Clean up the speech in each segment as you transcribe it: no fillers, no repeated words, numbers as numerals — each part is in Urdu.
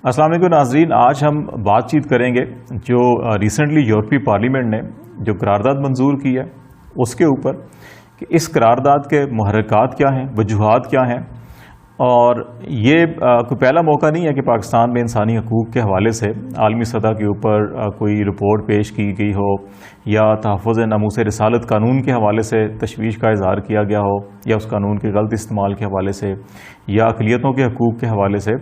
السلام علیکم ناظرین، آج ہم بات چیت کریں گے جو ریسنٹلی یورپی پارلیمنٹ نے جو قرارداد منظور کی ہے اس کے اوپر کہ اس قرارداد کے محرکات کیا ہیں، وجوہات کیا ہیں، اور یہ کوئی پہلا موقع نہیں ہے کہ پاکستان میں انسانی حقوق کے حوالے سے عالمی سطح کے اوپر کوئی رپورٹ پیش کی گئی ہو یا تحفظ ناموس رسالت قانون کے حوالے سے تشویش کا اظہار کیا گیا ہو یا اس قانون کے غلط استعمال کے حوالے سے یا اقلیتوں کے حقوق کے حوالے سے۔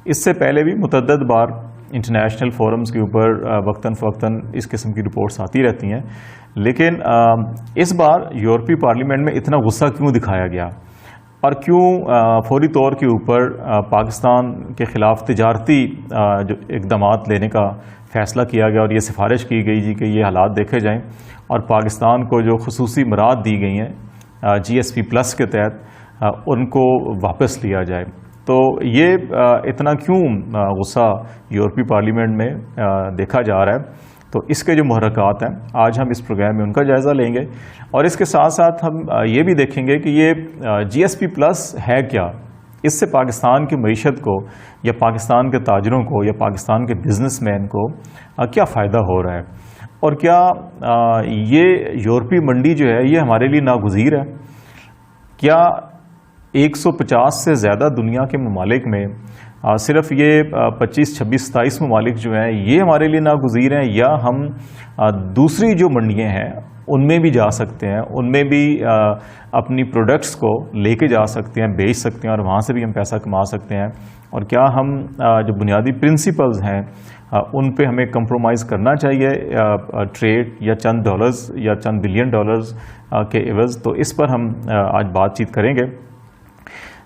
اس سے پہلے بھی متعدد بار انٹرنیشنل فورمز کے اوپر وقتاً فوقتاً اس قسم کی رپورٹس آتی رہتی ہیں، لیکن اس بار یورپی پارلیمنٹ میں اتنا غصہ کیوں دکھایا گیا اور کیوں فوری طور کے اوپر پاکستان کے خلاف تجارتی جو اقدامات لینے کا فیصلہ کیا گیا اور یہ سفارش کی گئی جی کہ یہ حالات دیکھے جائیں اور پاکستان کو جو خصوصی مراعات دی گئی ہیں GSP+ کے تحت ان کو واپس لیا جائے۔ تو یہ اتنا کیوں غصہ یورپی پارلیمنٹ میں دیکھا جا رہا ہے؟ تو اس کے جو محرکات ہیں آج ہم اس پروگرام میں ان کا جائزہ لیں گے، اور اس کے ساتھ ساتھ ہم یہ بھی دیکھیں گے کہ یہ GSP+ ہے کیا، اس سے پاکستان کی معیشت کو یا پاکستان کے تاجروں کو یا پاکستان کے بزنس مین کو کیا فائدہ ہو رہا ہے، اور کیا یہ یورپی منڈی جو ہے یہ ہمارے لیے ناگزیر ہے؟ کیا 150 سے زیادہ دنیا کے ممالک میں صرف یہ 25, 26, 27 ممالک جو ہیں یہ ہمارے لیے ناگزیر ہیں، یا ہم دوسری جو منڈیاں ہیں ان میں بھی جا سکتے ہیں، ان میں بھی اپنی پروڈکٹس کو لے کے جا سکتے ہیں، بیچ سکتے ہیں اور وہاں سے بھی ہم پیسہ کما سکتے ہیں؟ اور کیا ہم جو بنیادی پرنسپلز ہیں ان پہ ہمیں کمپرومائز کرنا چاہیے ٹریڈ یا چند ڈالرز یا چند بلین ڈالرز کے عوض؟ تو اس پر ہم آج بات چیت کریں گے۔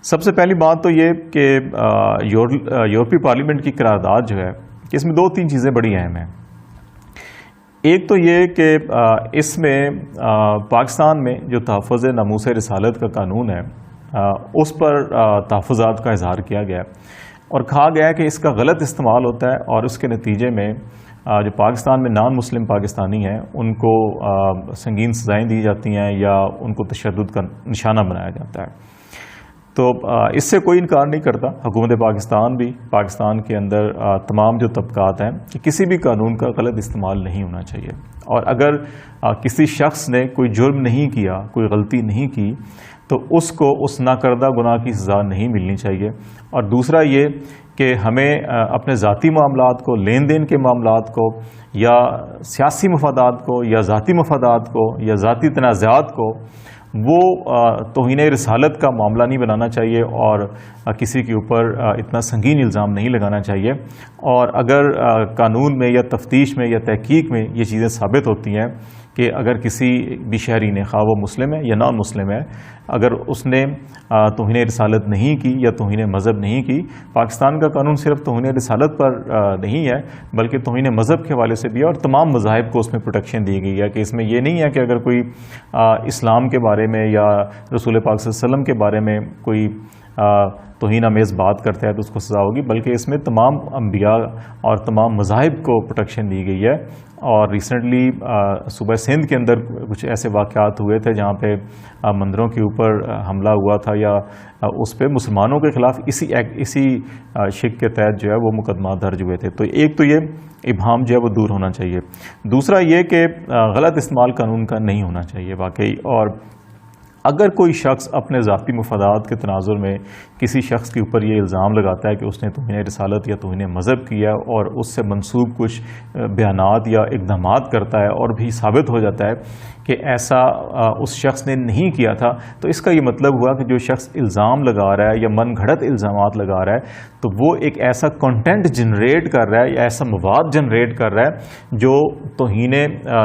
سب سے پہلی بات تو یہ کہ یورپی پارلیمنٹ کی قرارداد جو ہے کہ اس میں 2-3 چیزیں بڑی اہم ہیں۔ ایک تو یہ کہ اس میں پاکستان میں جو تحفظ ناموس رسالت کا قانون ہے اس پر تحفظات کا اظہار کیا گیا ہے اور کہا گیا ہے کہ اس کا غلط استعمال ہوتا ہے اور اس کے نتیجے میں جو پاکستان میں نان مسلم پاکستانی ہیں ان کو سنگین سزائیں دی جاتی ہیں یا ان کو تشدد کا نشانہ بنایا جاتا ہے۔ تو اس سے کوئی انکار نہیں کرتا حکومت پاکستان بھی، پاکستان کے اندر تمام جو طبقات ہیں کہ کسی بھی قانون کا غلط استعمال نہیں ہونا چاہیے، اور اگر کسی شخص نے کوئی جرم نہیں کیا، کوئی غلطی نہیں کی تو اس کو اس ناکردہ گناہ کی سزا نہیں ملنی چاہیے۔ اور دوسرا یہ کہ ہمیں اپنے ذاتی معاملات کو، لین دین کے معاملات کو یا سیاسی مفادات کو یا ذاتی مفادات کو یا ذاتی تنازعات کو وہ توہین رسالت کا معاملہ نہیں بنانا چاہیے اور کسی کے اوپر اتنا سنگین الزام نہیں لگانا چاہیے۔ اور اگر قانون میں یا تفتیش میں یا تحقیق میں یہ چیزیں ثابت ہوتی ہیں کہ اگر کسی بھی شہری نے، خواہ وہ مسلم ہے یا نان مسلم ہے، اگر اس نے توہین رسالت نہیں کی یا توہین مذہب نہیں کی، پاکستان کا قانون صرف توہین رسالت پر نہیں ہے بلکہ توہین مذہب کے حوالے سے بھی ہے، اور تمام مذاہب کو اس میں پروٹیکشن دی گئی ہے کہ اس میں یہ نہیں ہے کہ اگر کوئی اسلام کے بارے میں یا رسول پاک صلی اللہ علیہ وسلم کے بارے میں کوئی توہین آمیز بات کرتا ہے تو اس کو سزا ہوگی، بلکہ اس میں تمام انبیاء اور تمام مذاہب کو پروٹیکشن دی گئی ہے۔ اور ریسنٹلی صوبہ سندھ کے اندر کچھ ایسے واقعات ہوئے تھے جہاں پہ مندروں کے اوپر حملہ ہوا تھا یا اس پہ مسلمانوں کے خلاف اسی شک کے تحت جو ہے وہ مقدمات درج ہوئے تھے۔ تو ایک تو یہ ابہام جو ہے وہ دور ہونا چاہیے، دوسرا یہ کہ غلط استعمال قانون کا نہیں ہونا چاہیے واقعی۔ اور اگر کوئی شخص اپنے ذاتی مفادات کے تناظر میں کسی شخص کے اوپر یہ الزام لگاتا ہے کہ اس نے توہین رسالت یا توہین مذہب کیا اور اس سے منسوب کچھ بیانات یا اقدامات کرتا ہے اور بھی ثابت ہو جاتا ہے کہ ایسا اس شخص نے نہیں کیا تھا، تو اس کا یہ مطلب ہوا کہ جو شخص الزام لگا رہا ہے یا من گھڑت الزامات لگا رہا ہے تو وہ ایک ایسا کنٹینٹ جنریٹ کر رہا ہے یا ایسا مواد جنریٹ کر رہا ہے جو توہین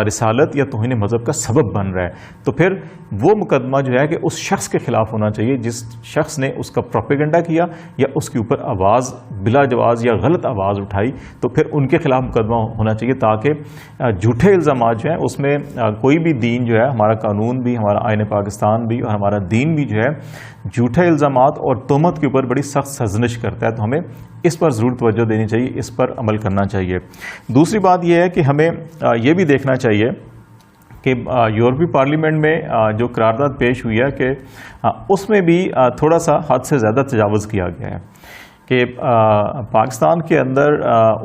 رسالت یا توہین مذہب کا سبب بن رہا ہے۔ تو پھر وہ مقدمہ جو ہے کہ اس شخص کے خلاف ہونا چاہیے جس شخص نے اس کا پروپیگنڈا کیا یا اس کے اوپر آواز بلا جواز یا غلط آواز اٹھائی، تو پھر ان کے خلاف مقدمہ ہونا چاہیے تاکہ جھوٹے الزامات جو ہیں اس میں کوئی بھی دین جو ہے، ہمارا قانون بھی، ہمارا آئین پاکستان بھی اور ہمارا دین بھی جو ہے جھوٹے الزامات اور تہمت کے اوپر بڑی سخت سرزنش کرتا ہے۔ تو ہمیں اس پر ضرور توجہ دینی چاہیے، اس پر عمل کرنا چاہیے۔ دوسری بات یہ ہے کہ ہمیں یہ بھی دیکھنا چاہیے کہ یورپی پارلیمنٹ میں جو قرارداد پیش ہوئی ہے کہ اس میں بھی تھوڑا سا حد سے زیادہ تجاوز کیا گیا ہے، کہ پاکستان کے اندر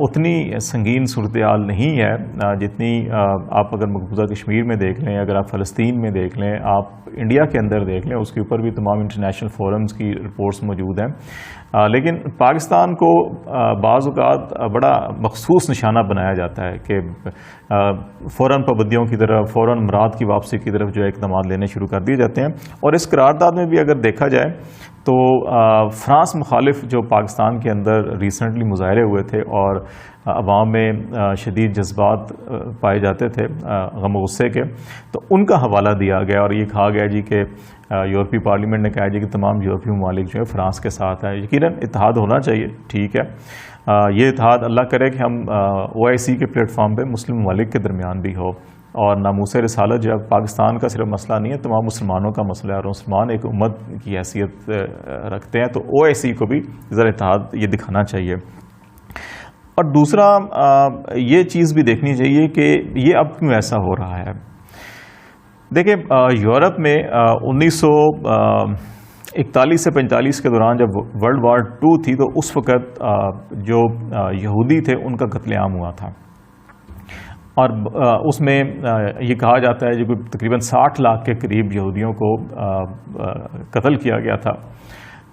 اتنی سنگین صورتحال نہیں ہے جتنی آپ اگر مقبوضہ کشمیر میں دیکھ لیں، اگر آپ فلسطین میں دیکھ لیں، آپ انڈیا کے اندر دیکھ لیں، اس کے اوپر بھی تمام انٹرنیشنل فورمز کی رپورٹس موجود ہیں. لیکن پاکستان کو بعض اوقات بڑا مخصوص نشانہ بنایا جاتا ہے کہ فوراً پابندیوں کی طرف، فوراً امرات کی واپسی کی طرف جو ہے اقدامات لینے شروع کر دیے جاتے ہیں. اور اس قرارداد میں بھی اگر دیکھا جائے تو فرانس مخالف جو پاکستان کے اندر ریسنٹلی مظاہرے ہوئے تھے اور عوام میں شدید جذبات پائے جاتے تھے غم و غصے کے، تو ان کا حوالہ دیا گیا اور یہ کہا گیا جی کہ یورپی پارلیمنٹ نے کہا جی کہ تمام یورپی ممالک جو ہے فرانس کے ساتھ ہے. یقیناً اتحاد ہونا چاہیے، ٹھیک ہے، یہ اتحاد اللہ کرے کہ ہم OIC کے پلیٹ فارم پہ مسلم ممالک کے درمیان بھی ہو. اور ناموس رسالت جو پاکستان کا صرف مسئلہ نہیں ہے، تمام مسلمانوں کا مسئلہ ہے، اور مسلمان ایک امت کی حیثیت رکھتے ہیں، تو OIC کو بھی ذرا اتحاد یہ دکھانا چاہیے. اور دوسرا یہ چیز بھی دیکھنی چاہیے کہ یہ اب کیوں ایسا ہو رہا ہے. دیکھیں یورپ میں 1941 سے 45 کے دوران جب ورلڈ وار 2 تھی تو اس وقت جو یہودی تھے ان کا قتل عام ہوا تھا، اور اس میں یہ کہا جاتا ہے جو تقریباً 60 لاکھ کے قریب یہودیوں کو قتل کیا گیا تھا.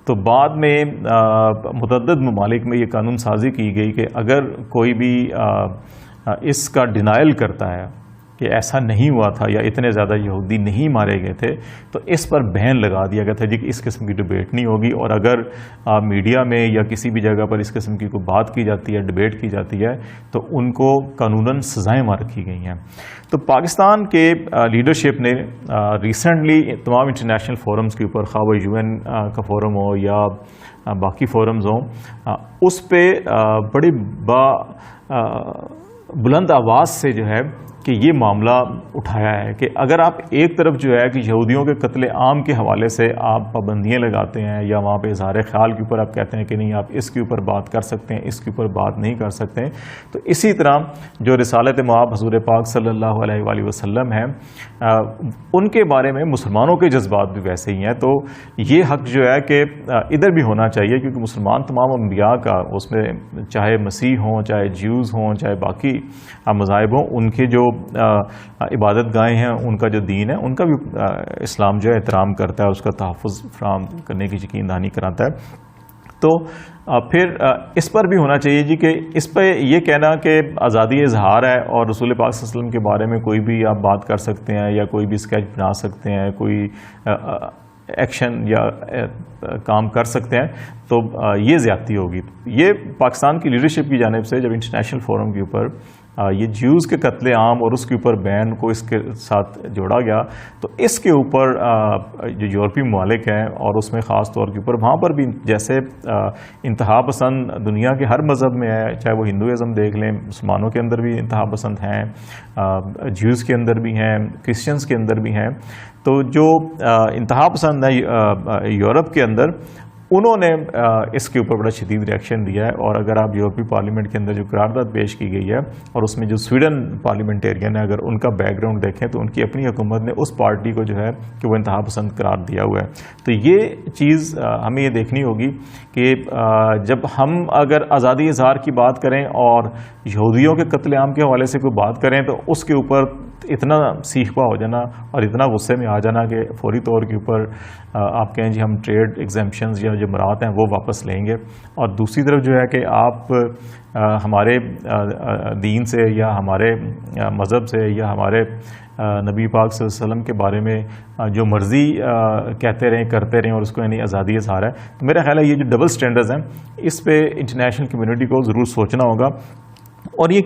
تو بعد میں متعدد ممالک میں یہ قانون سازی کی گئی کہ اگر کوئی بھی اس کا ڈینائل کرتا ہے کہ ایسا نہیں ہوا تھا یا اتنے زیادہ یہودی نہیں مارے گئے تھے، تو اس پر بین لگا دیا گیا تھا جی کہ اس قسم کی ڈبیٹ نہیں ہوگی. اور اگر میڈیا میں یا کسی بھی جگہ پر اس قسم کی کوئی بات کی جاتی ہے، ڈبیٹ کی جاتی ہے، تو ان کو قانوناً سزائیں مار رکھی گئی ہیں. تو پاکستان کے لیڈرشپ نے ریسنٹلی تمام انٹرنیشنل فورمز کے اوپر، خواہ وہ UN کا فورم ہو یا باقی فورمز ہوں، اس پہ بڑی بلند آواز سے جو ہے کہ یہ معاملہ اٹھایا ہے کہ اگر آپ ایک طرف جو ہے کہ یہودیوں کے قتل عام کے حوالے سے آپ پابندیاں لگاتے ہیں یا وہاں پہ اظہار خیال کے اوپر آپ کہتے ہیں کہ نہیں آپ اس کے اوپر بات کر سکتے ہیں، اس کے اوپر بات نہیں کر سکتے، تو اسی طرح جو رسالت مآب حضور پاک صلی اللہ علیہ وآلہ وسلم ہیں ان کے بارے میں مسلمانوں کے جذبات بھی ویسے ہی ہیں. تو یہ حق جو ہے کہ ادھر بھی ہونا چاہیے، کیونکہ مسلمان تمام انبیاء کا، اس میں چاہے مسیح ہوں، چاہے جیوز ہوں، چاہے باقی مذاہب ہوں، ان کے جو عبادت گاہیں ہیں، ان کا جو دین ہے، ان کا بھی اسلام جو ہے احترام کرتا ہے، اس کا تحفظ فراہم کرنے کی یقین دہانی کراتا ہے. تو پھر اس پر بھی ہونا چاہیے جی کہ اس پہ یہ کہنا کہ آزادی اظہار ہے اور رسول پاک صلی اللہ علیہ وسلم کے بارے میں کوئی بھی آپ بات کر سکتے ہیں یا کوئی بھی اسکیچ بنا سکتے ہیں، کوئی ایکشن یا کام کر سکتے ہیں، تو یہ زیادتی ہوگی. یہ پاکستان کی لیڈرشپ کی جانب سے جب انٹرنیشنل فورم کے اوپر یہ جیوز کے قتل عام اور اس کے اوپر بین کو اس کے ساتھ جوڑا گیا، تو اس کے اوپر جو یورپی ممالک ہیں اور اس میں خاص طور کے اوپر وہاں پر بھی جیسے انتہا پسند دنیا کے ہر مذہب میں ہے، چاہے وہ ہندوازم دیکھ لیں، مسلمانوں کے اندر بھی انتہا پسند ہیں، جیوز کے اندر بھی ہیں، کرسچنز کے اندر بھی ہیں. تو جو انتہا پسند ہے یورپ کے اندر، انہوں نے اس کے اوپر بڑا شدید ریئیکشن دیا ہے. اور اگر آپ یورپی پارلیمنٹ کے اندر جو قرارداد پیش کی گئی ہے اور اس میں جو سویڈن پارلیمنٹیرین ہے، اگر ان کا بیک گراؤنڈ دیکھیں تو ان کی اپنی حکومت نے اس پارٹی کو جو ہے کہ وہ انتہا پسند قرار دیا ہوا ہے. تو یہ چیز ہمیں یہ دیکھنی ہوگی کہ جب ہم اگر آزادی اظہار کی بات کریں اور یہودیوں کے قتل عام کے حوالے سے کوئی بات کریں، تو اس کے اوپر اتنا سیخ پا ہو جانا اور اتنا غصے میں آ جانا کہ فوری طور کے اوپر آپ کہیں جی ہم ٹریڈ ایگزمپشنز یا جو برات ہیں وہ واپس لیں گے. اور دوسری طرف جو ہے کہ آپ ہمارے دین سے یا ہمارے مذہب سے یا ہمارے نبی پاک صلی اللہ علیہ وسلم کے بارے میں جو مرضی کہتے رہیں، کرتے رہیں، اور اس کو یعنی آزادی اظہار ہے. تو میرا خیال ہے یہ جو ڈبل سٹینڈرڈز ہیں اس پہ انٹرنیشنل کمیونٹی کو ضرور سوچنا ہوگا. اور یہ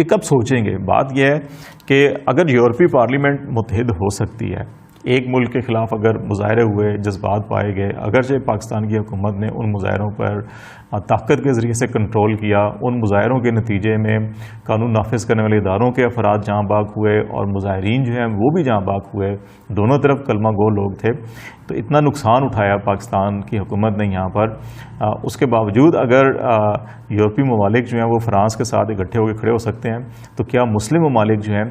کب سوچیں گے؟ بات یہ ہے کہ اگر یورپی پارلیمنٹ متحد ہو سکتی ہے، ایک ملک کے خلاف اگر مظاہرے ہوئے، جذبات پائے گئے، اگرچہ پاکستان کی حکومت نے ان مظاہروں پر طاقت کے ذریعے سے کنٹرول کیا، ان مظاہروں کے نتیجے میں قانون نافذ کرنے والے اداروں کے افراد جہاں باک ہوئے اور مظاہرین جو ہیں وہ بھی جہاں باک ہوئے، دونوں طرف کلمہ گو لوگ تھے، تو اتنا نقصان اٹھایا پاکستان کی حکومت نے یہاں پر، اس کے باوجود اگر یورپی ممالک جو ہیں وہ فرانس کے ساتھ اکٹھے ہو کے کھڑے ہو سکتے ہیں، تو کیا مسلم ممالک جو ہیں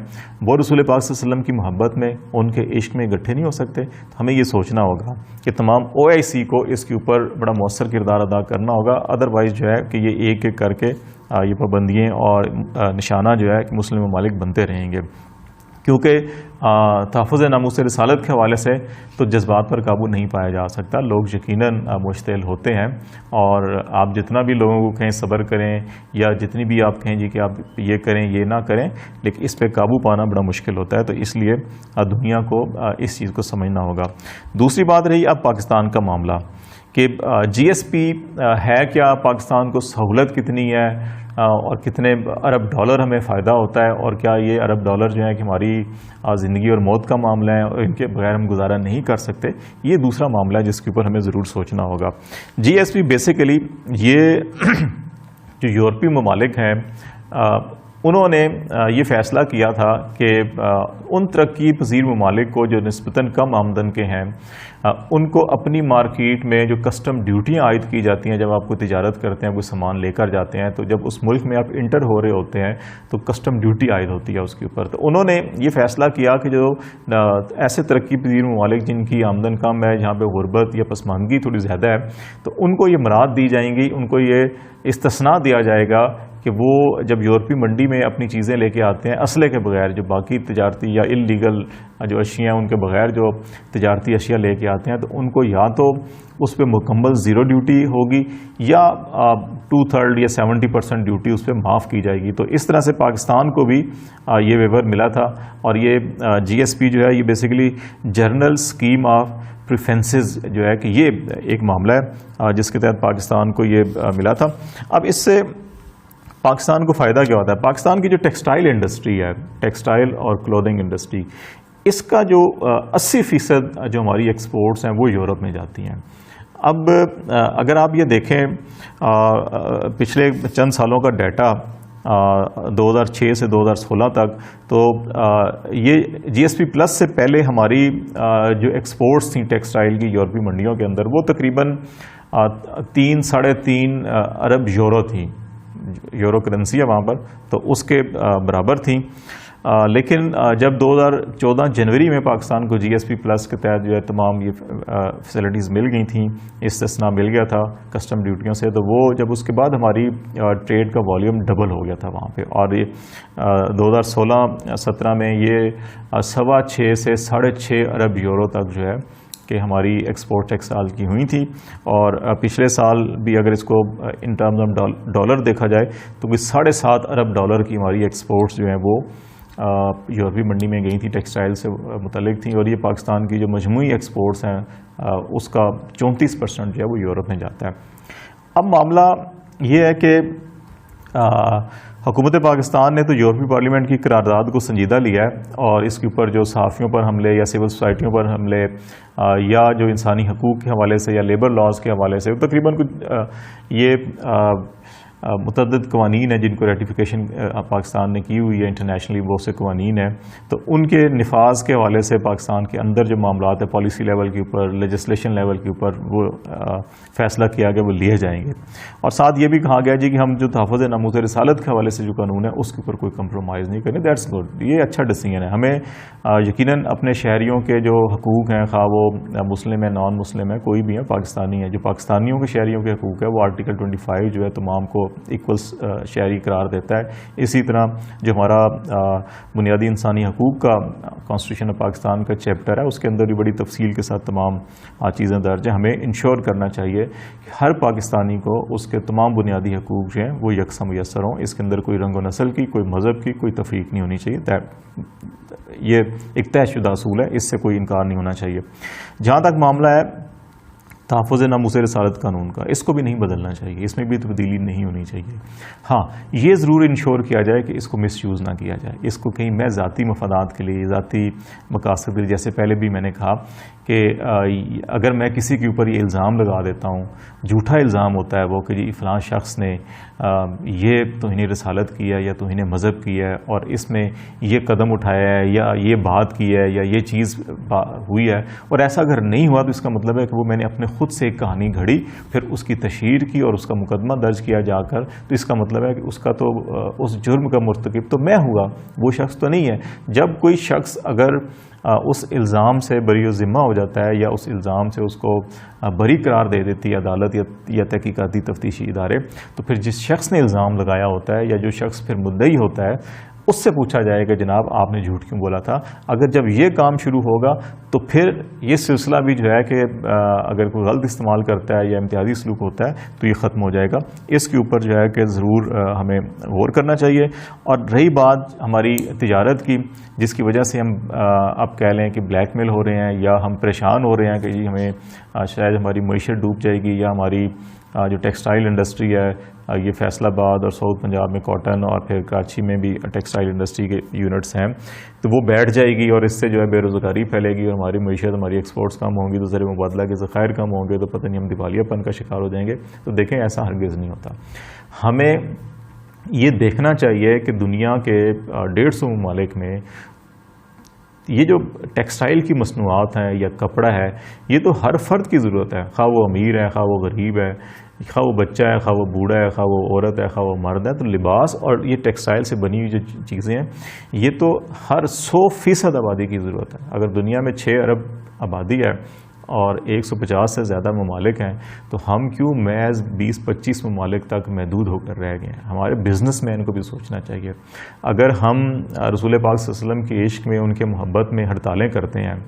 وہ رسول پاک صلی اللہ علیہ وسلم کی محبت میں، ان کے عشق میں اکٹھے نہیں ہو سکتے؟ تو ہمیں یہ سوچنا ہوگا کہ تمام OIC کو اس کے اوپر بڑا مؤثر کردار ادا کرنا ہوگا، ادروائز جو ہے کہ یہ ایک ایک کر کے یہ پابندیاں اور نشانہ جو ہے کہ مسلم ممالک بنتے رہیں گے، کیونکہ تحفظ ناموس رسالت کے حوالے سے تو جذبات پر قابو نہیں پایا جا سکتا، لوگ یقیناً مشتعل ہوتے ہیں، اور آپ جتنا بھی لوگوں کو کہیں صبر کریں یا جتنی بھی آپ کہیں جی کہ آپ یہ کریں یہ نہ کریں، لیکن اس پہ قابو پانا بڑا مشکل ہوتا ہے، تو اس لیے دنیا کو اس چیز کو سمجھنا ہوگا۔ دوسری بات رہی اب پاکستان کا معاملہ کہ GSP ہے کیا، پاکستان کو سہولت کتنی ہے اور کتنے ارب ڈالر ہمیں فائدہ ہوتا ہے، اور کیا یہ ارب ڈالر جو ہے کہ ہماری زندگی اور موت کا معاملہ ہے اور ان کے بغیر ہم گزارا نہیں کر سکتے، یہ دوسرا معاملہ ہے جس کے اوپر ہمیں ضرور سوچنا ہوگا۔ GSP بیسیکلی یہ جو یورپی ممالک ہیں انہوں نے یہ فیصلہ کیا تھا کہ ان ترقی پذیر ممالک کو جو نسبتاً کم آمدن کے ہیں ان کو اپنی مارکیٹ میں جو کسٹم ڈیوٹیاں عائد کی جاتی ہیں، جب آپ کوئی تجارت کرتے ہیں، کوئی سامان لے کر جاتے ہیں، تو جب اس ملک میں آپ انٹر ہو رہے ہوتے ہیں تو کسٹم ڈیوٹی عائد ہوتی ہے اس کے اوپر۔ تو انہوں نے یہ فیصلہ کیا کہ جو ایسے ترقی پذیر ممالک جن کی آمدن کم ہے، جہاں پہ غربت یا پسماندگی تھوڑی زیادہ ہے، تو ان کو یہ مراد دی جائیں گی، ان کو یہ استثناء دیا جائے گا کہ وہ جب یورپی منڈی میں اپنی چیزیں لے کے آتے ہیں اسلحے کے بغیر، جو باقی تجارتی یا اللیگل جو اشیاء ہیں ان کے بغیر جو تجارتی اشیاء لے کے آتے ہیں، تو ان کو یا تو اس پہ مکمل زیرو ڈیوٹی ہوگی یا 2/3 یا 70% ڈیوٹی اس پہ معاف کی جائے گی۔ تو اس طرح سے پاکستان کو بھی یہ ویور ملا تھا، اور یہ GSP جو ہے یہ basically general scheme of preferences جو ہے کہ یہ ایک معاملہ ہے جس کے تحت پاکستان کو یہ ملا تھا۔ اب اس سے پاکستان کو فائدہ کیا ہوتا ہے؟ پاکستان کی جو ٹیکسٹائل انڈسٹری ہے، ٹیکسٹائل اور کلودنگ انڈسٹری، اس کا جو 80% جو ہماری ایکسپورٹس ہیں وہ یورپ میں جاتی ہیں۔ اب اگر آپ یہ دیکھیں پچھلے چند سالوں کا ڈیٹا 2006 سے 2016 تک، تو یہ GSP پلس سے پہلے ہماری جو ایکسپورٹس تھیں ٹیکسٹائل کی یورپی منڈیوں کے اندر، وہ تقریباً 3-3.5 ارب یورو تھیں، یورو کرنسی ہے وہاں پر، تو اس کے برابر تھیں۔ لیکن جب 2014 جنوری میں پاکستان کو GSP پلس کے تحت جو ہے تمام یہ فیسلٹیز مل گئی تھیں، استثناء مل گیا تھا کسٹم ڈیوٹیوں سے، تو وہ جب اس کے بعد ہماری ٹریڈ کا والیوم ڈبل ہو گیا تھا وہاں پہ، اور یہ 2016-17 میں یہ 6.25 سے 6.5 ارب یورو تک جو ہے کہ ہماری ایکسپورٹ ٹیکسٹائل کی ہوئی تھی۔ اور پچھلے سال بھی اگر اس کو ان ٹرمز آف ڈالر دیکھا جائے تو کوئی 7.5 ارب ڈالر کی ہماری ایکسپورٹس جو ہیں وہ یورپی منڈی میں گئی تھی، ٹیکسٹائل سے متعلق تھیں، اور یہ پاکستان کی جو مجموعی ایکسپورٹس ہیں اس کا 34% جو ہے وہ یورپ میں جاتا ہے۔ اب معاملہ یہ ہے کہ حکومت پاکستان نے تو یورپی پارلیمنٹ کی قرارداد کو سنجیدہ لیا ہے، اور اس کے اوپر جو صحافیوں پر حملے یا سول سوسائٹیوں پر حملے یا جو انسانی حقوق کے حوالے سے یا لیبر لاز کے حوالے سے تقریباً یہ متعدد قوانین ہیں جن کو ریٹیفیکیشن پاکستان نے کی ہوئی ہے انٹرنیشنلی، بہت سے قوانین ہیں، تو ان کے نفاذ کے حوالے سے پاکستان کے اندر جو معاملات ہیں پالیسی لیول کے اوپر، لیجسلیشن لیول کے اوپر وہ فیصلہ کیا گیا وہ لیے جائیں گے، اور ساتھ یہ بھی کہا گیا جی کہ ہم جو تحفظ ناموس رسالت کے حوالے سے جو قانون ہے اس کے اوپر کوئی کمپرومائز نہیں کریں۔ دیٹس گڈ، یہ اچھا ڈیسیژن ہے۔ ہمیں یقیناً اپنے شہریوں کے جو حقوق ہیں، خواہ وہ مسلم ہے نان مسلم ہے کوئی بھی ہے، پاکستانی ہے، جو پاکستانیوں کے شہریوں کے حقوق ہے وہ آرٹیکل 25 جو ہے تمام کو ایکول شہری قرار دیتا ہے۔ اسی طرح جو ہمارا بنیادی انسانی حقوق کا کانسٹیٹیوشن آف پاکستان کا چیپٹر ہے اس کے اندر بھی بڑی تفصیل کے ساتھ تمام چیزیں درج ہیں۔ ہمیں انشور کرنا چاہیے کہ ہر پاکستانی کو اس کے تمام بنیادی حقوق جو ہیں وہ یکساں میسر ہوں، اس کے اندر کوئی رنگ و نسل کی، کوئی مذہب کی کوئی تفریق نہیں ہونی چاہیے۔ یہ ایک طے شدہ اصول ہے، اس سے کوئی انکار نہیں ہونا چاہیے۔ جہاں تک معاملہ ہے تحفظ ناموس رسالت قانون کا، اس کو بھی نہیں بدلنا چاہیے، اس میں بھی تبدیلی نہیں ہونی چاہیے۔ ہاں یہ ضرور انشور کیا جائے کہ اس کو مس یوز نہ کیا جائے، اس کو کہیں میں ذاتی مفادات کے لیے، ذاتی مقاصد کے لیے، جیسے پہلے بھی میں نے کہا کہ اگر میں کسی کے اوپر یہ الزام لگا دیتا ہوں، جھوٹا الزام ہوتا ہے وہ کہ جی فلاں شخص نے یہ توہین رسالت کیا یا توہین مذہب کی ہے اور اس میں یہ قدم اٹھایا ہے یا یہ بات کی ہے یا یہ چیز ہوئی ہے، اور ایسا اگر نہیں ہوا تو اس کا مطلب ہے کہ وہ میں نے اپنے خود سے ایک کہانی گھڑی، پھر اس کی تشہیر کی اور اس کا مقدمہ درج کیا جا کر، تو اس کا مطلب ہے کہ اس کا تو اس جرم کا مرتکب تو میں ہوا، وہ شخص تو نہیں ہے۔ جب کوئی شخص اگر اس الزام سے بری و ذمہ ہو جاتا ہے یا اس الزام سے اس کو بری قرار دے دیتی ہے عدالت یا تحقیقاتی تفتیشی ادارے، تو پھر جس شخص نے الزام لگایا ہوتا ہے یا جو شخص پھر مدعی ہوتا ہے اس سے پوچھا جائے گا جناب آپ نے جھوٹ کیوں بولا تھا۔ اگر جب یہ کام شروع ہوگا تو پھر یہ سلسلہ بھی جو ہے کہ اگر کوئی غلط استعمال کرتا ہے یا امتیازی سلوک ہوتا ہے تو یہ ختم ہو جائے گا۔ اس کے اوپر جو ہے کہ ضرور ہمیں غور کرنا چاہیے۔ اور رہی بات ہماری تجارت کی، جس کی وجہ سے ہم اب کہہ لیں کہ بلیک میل ہو رہے ہیں یا ہم پریشان ہو رہے ہیں کہ جی ہمیں شاید ہماری معیشت ڈوب جائے گی، یا ہماری جو ٹیکسٹائل انڈسٹری ہے، یہ فیصل آباد اور ساؤتھ پنجاب میں کاٹن اور پھر کراچی میں بھی ٹیکسٹائل انڈسٹری کے یونٹس ہیں، تو وہ بیٹھ جائے گی اور اس سے جو ہے بے روزگاری پھیلے گی اور ہماری معیشت، ہماری ایکسپورٹس کم ہوں گی، تو زر مبادلہ کے ذخائر کم ہوں گے، تو پتہ نہیں ہم دیوالیہ پن کا شکار ہو جائیں گے۔ تو دیکھیں ایسا ہرگز نہیں ہوتا۔ ہمیں یہ دیکھنا چاہیے کہ دنیا کے 150 ممالک میں یہ جو ٹیکسٹائل کی مصنوعات ہیں یا کپڑا ہے، یہ تو ہر فرد کی ضرورت ہے، خواہ وہ امیر ہے، خواہ وہ غریب ہے، خواہ وہ بچہ ہے، خواہ وہ بوڑھا ہے، خواہ وہ عورت ہے، خواہ وہ مرد ہے۔ تو لباس اور یہ ٹیکسٹائل سے بنی ہوئی جو چیزیں ہیں، یہ تو ہر 100% آبادی کی ضرورت ہے۔ اگر دنیا میں 6 ارب آبادی ہے اور 150 سے زیادہ ممالک ہیں، تو ہم کیوں محض 20-25 ممالک تک محدود ہو کر رہ گئے ہیں؟ ہمارے بزنس مین کو بھی سوچنا چاہیے۔ اگر ہم رسول پاک صلی اللہ علیہ وسلم کے عشق میں، ان کے محبت میں ہڑتالیں کرتے ہیں،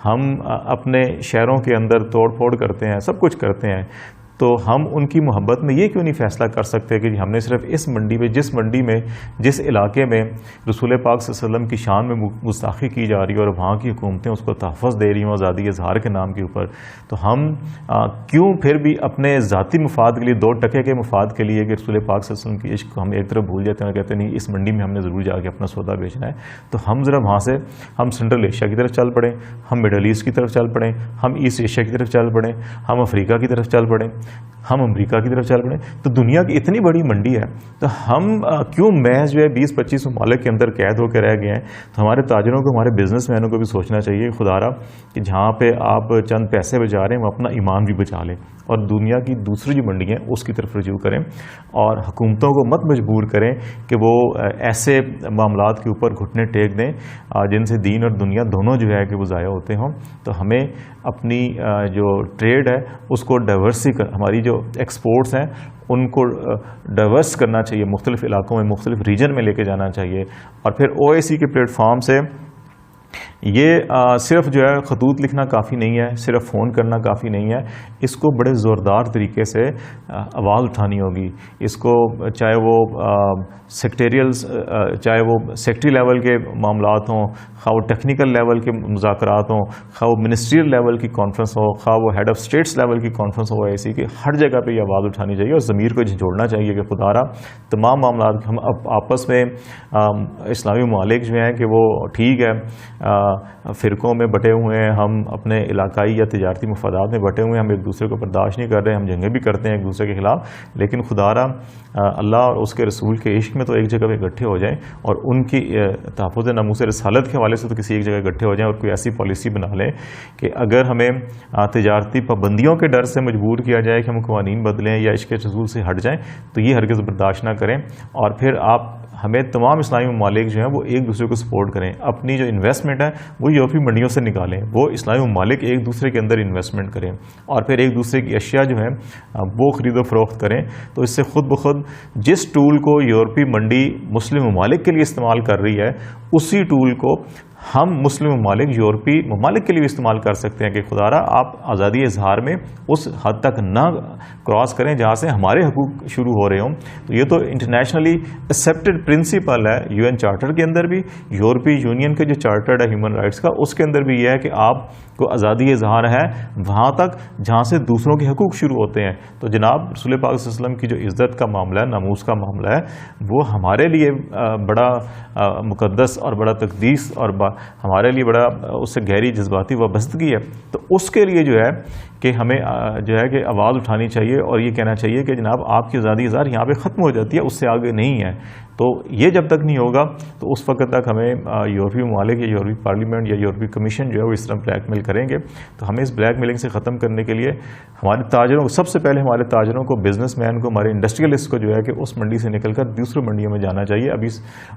ہم اپنے شہروں کے اندر توڑ پھوڑ کرتے ہیں، سب کچھ کرتے ہیں، تو ہم ان کی محبت میں یہ کیوں نہیں فیصلہ کر سکتے کہ ہم نے صرف اس منڈی میں، جس منڈی میں، جس علاقے میں رسول پاک صلی اللہ علیہ وسلم کی شان میں گستاخی کی جا رہی ہے اور وہاں کی حکومتیں اس کو تحفظ دے رہی ہوں آزادی اظہار کے نام کے اوپر، تو ہم کیوں پھر بھی اپنے ذاتی مفاد کے لیے، 2 ٹکے کے مفاد کے لیے کہ رسول پاک صلی اللہ علیہ وسلم کی عشق کو ہم ایک طرف بھول جاتے ہیں اور کہتے ہیں نہیں اس منڈی میں ہم نے ضرور جا کے اپنا سودا بیچنا ہے۔ تو ہم ذرا وہاں سے ہم سنٹرل ایشیا کی طرف چل پڑیں، ہم مڈل ایسٹ کی طرف چل پڑیں، ہم ایسٹ ایشیا کی طرف چل پڑیں، ہم افریقہ کی طرف چل پڑیں، ہم امریکہ کی طرف چل پڑیں۔ تو دنیا کی اتنی بڑی منڈی ہے، تو ہم کیوں محض جو ہے 20-25 ممالک کے اندر قید ہو کے رہ گئے ہیں؟ تو ہمارے تاجروں کو، ہمارے بزنس مینوں کو بھی سوچنا چاہیے خدا را کہ جہاں پہ آپ چند پیسے بچا رہے ہیں وہ اپنا ایمان بھی بچا لیں اور دنیا کی دوسری جو منڈی ہیں اس کی طرف رجوع کریں، اور حکومتوں کو مت مجبور کریں کہ وہ ایسے معاملات کے اوپر گھٹنے ٹیک دیں جن سے دین اور دنیا دونوں جو ہے کہ وہ ضائع ہوتے ہوں۔ تو ہمیں اپنی جو ٹریڈ ہے اس کو ہماری جو ایکسپورٹس ہیں ان کو ڈائیورس کرنا چاہیے، مختلف علاقوں میں، مختلف ریجن میں لے کے جانا چاہیے۔ اور پھر OIC کے پلیٹ فارم سے یہ صرف جو ہے خطوط لکھنا کافی نہیں ہے، صرف فون کرنا کافی نہیں ہے، اس کو بڑے زوردار طریقے سے آواز اٹھانی ہوگی۔ اس کو چاہے وہ چاہے وہ سیکٹری لیول کے معاملات ہوں، خواہ وہ ٹیکنیکل لیول کے مذاکرات ہوں، خواہ وہ منسٹریل لیول کی کانفرنس ہو، خواہ وہ ہیڈ آف اسٹیٹس لیول کی کانفرنس ہو، ایسی کہ ہر جگہ پہ یہ آواز اٹھانی چاہیے اور ضمیر کو جھنجھوڑنا چاہیے کہ خدا را تمام معاملات ہم آپس میں اسلامی ممالک جو ہیں کہ وہ ٹھیک ہے فرقوں میں بٹے ہوئے ہیں، ہم اپنے علاقائی یا تجارتی مفادات میں بٹے ہوئے ہیں، ہم ایک دوسرے کو برداشت نہیں کر رہے، ہم جنگیں بھی کرتے ہیں ایک دوسرے کے خلاف، لیکن خدا را اللہ اور اس کے رسول کے عشق میں تو ایک جگہ پہ اکٹھے ہو جائیں اور ان کی تحفظ ناموس رسالت کے حوالے سے تو کسی ایک جگہ اکٹھے ہو جائیں اور کوئی ایسی پالیسی بنا لیں کہ اگر ہمیں تجارتی پابندیوں کے ڈر سے مجبور کیا جائے کہ ہم قوانین بدلیں یا عشق رسول سے ہٹ جائیں تو یہ ہرگز برداشت نہ کریں۔ اور پھر ہمیں تمام اسلامی ممالک جو ہیں وہ ایک دوسرے کو سپورٹ کریں، اپنی جو انویسٹمنٹ ہے وہ یورپی منڈیوں سے نکالیں، وہ اسلامی ممالک ایک دوسرے کے اندر انویسٹمنٹ کریں اور پھر ایک دوسرے کی اشیاء جو ہیں وہ خرید و فروخت کریں۔ تو اس سے خود بخود جس ٹول کو یورپی منڈی مسلم ممالک کے لیے استعمال کر رہی ہے اسی ٹول کو ہم مسلم ممالک یورپی ممالک کے لیے بھی استعمال کر سکتے ہیں کہ خدارہ آپ آزادی اظہار میں اس حد تک نہ کراس کریں جہاں سے ہمارے حقوق شروع ہو رہے ہوں. تو یہ تو انٹرنیشنلی ایکسیپٹڈ پرنسپل ہے یو این چارٹر کے اندر بھی, یورپی یونین کے جو چارٹرڈ ہے ہیومن رائٹس کا اس کے اندر بھی یہ ہے کہ آپ کو آزادی اظہار ہے وہاں تک جہاں سے دوسروں کے حقوق شروع ہوتے ہیں. تو جناب رسول پاک صلی اللہ علیہ وسلم کی جو عزت کا معاملہ ہے, ناموس کا معاملہ ہے, وہ ہمارے لیے بڑا مقدس اور بڑا تقدیس اور ہمارے لیے بڑا اس سے گہری جذباتی وابستگی ہے. تو اس کے لیے جو ہے کہ ہمیں جو ہے کہ آواز اٹھانی چاہیے اور یہ کہنا چاہیے کہ جناب آپ کی آزادی اظہار یہاں پہ ختم ہو جاتی ہے, اس سے آگے نہیں ہے. تو یہ جب تک نہیں ہوگا تو اس وقت تک ہمیں یورپی ممالک یا یورپی پارلیمنٹ یا یورپی کمیشن جو ہے وہ اس طرح بلیک میل کریں گے. تو ہمیں اس بلیک میلنگ سے ختم کرنے کے لیے ہمارے تاجروں کو, سب سے پہلے ہمارے تاجروں کو, بزنس مین کو, ہمارے انڈسٹریلسٹ کو جو ہے کہ اس منڈی سے نکل کر دوسری منڈیوں میں جانا چاہیے ابھی.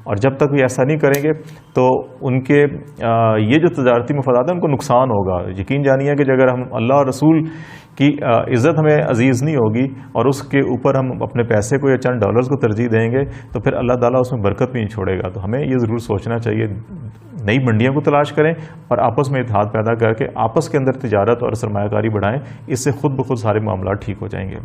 اور جب تک وہ ایسا نہیں کریں گے تو ان کے یہ جو تجارتی مفادات ہیں ان کو نقصان ہوگا. یقین جانیے کہ اگر ہم اللہ اور رسول کی عزت ہمیں عزیز نہیں ہوگی اور اس کے اوپر ہم اپنے پیسے کو یا چند ڈالرز کو ترجیح دیں گے تو پھر اللہ تعالیٰ اس میں برکت بھی نہیں چھوڑے گا. تو ہمیں یہ ضرور سوچنا چاہیے, نئی منڈیوں کو تلاش کریں اور آپس میں اتحاد پیدا کر کے آپس کے اندر تجارت اور سرمایہ کاری بڑھائیں. اس سے خود بخود سارے معاملات ٹھیک ہو جائیں گے.